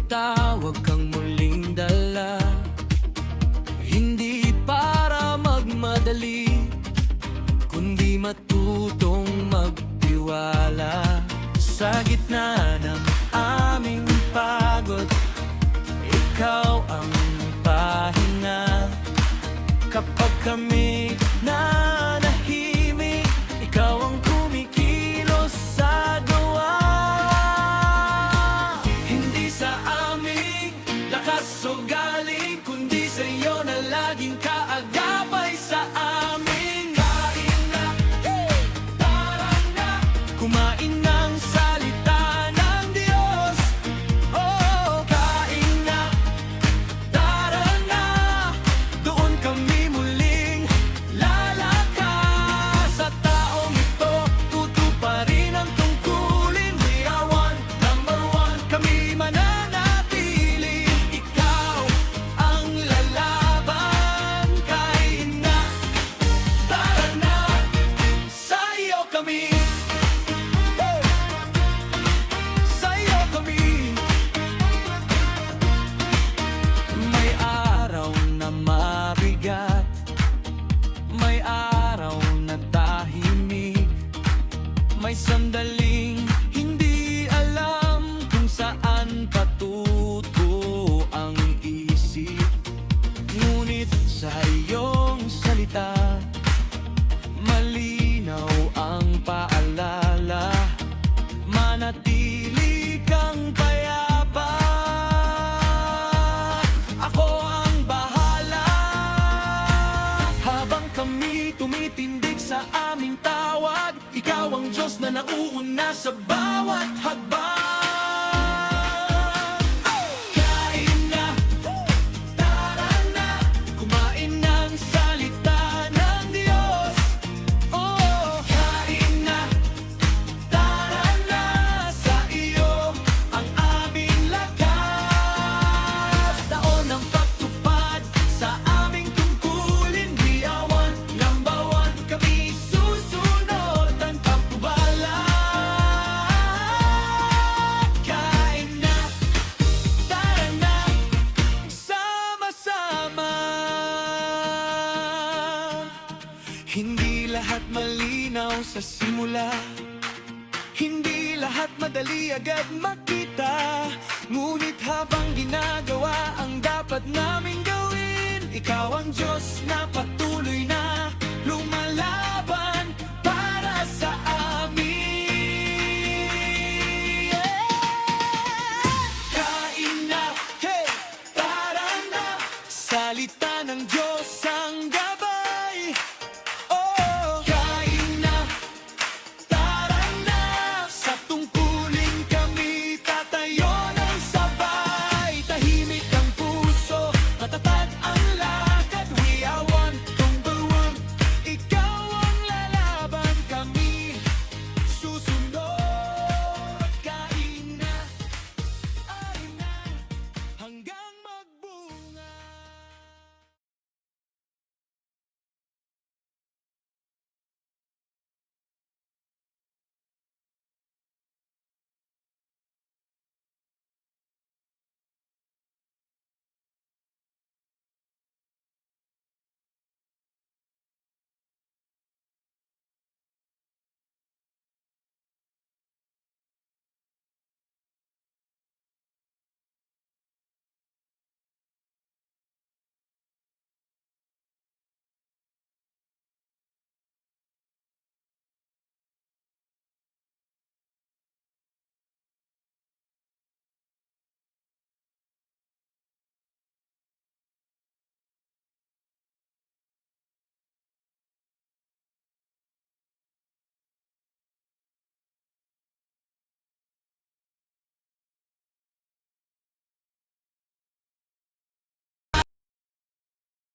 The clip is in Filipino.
tawag kang muling dala, hindi para magmadali, kundi matutong magtiwala. Sa gitna ng aming pagod, ikaw ang pahinga. Kapag kami nanahimik, ikaw ang kumikilos sa gawa. Hindi sa aming lakas o galing, kundi sa iyo na laging kaagapay sa amin. Kain na, tara na, kumain ng salita ng Diyos. Oh, kain na, tara na, doon kami muling lalakas. Sa taong ito, tutuparin ang tungkulin. We are one, number one, kami mananatili. Ikaw ang lalaban. Kain na, tara na, sa iyo kami. Sa iyo kami. May araw na mabigat, may araw na tahimik, may sandaling hindi alam kung saan patuto ang isip. Ngunit sa iyong salita, malinaw ang paalala, manatili kang payapa. Ako ang bahala. Habang kami tumitindig sa aming tawag, ikaw ang Diyos na nauuna sa bawat hakbang. Kain na, tara na, kumain ng salita ng Diyos. Oh, kain na, tara na, sa iyo ang aming lakas. Taon ng pagtupad sa aming tungkulin. We are one, number one, kami susunod ang pagpubala. Kain na, tara na, sama-sama. Hindi lahat malinaw sa simula, hindi lahat madali agad makita.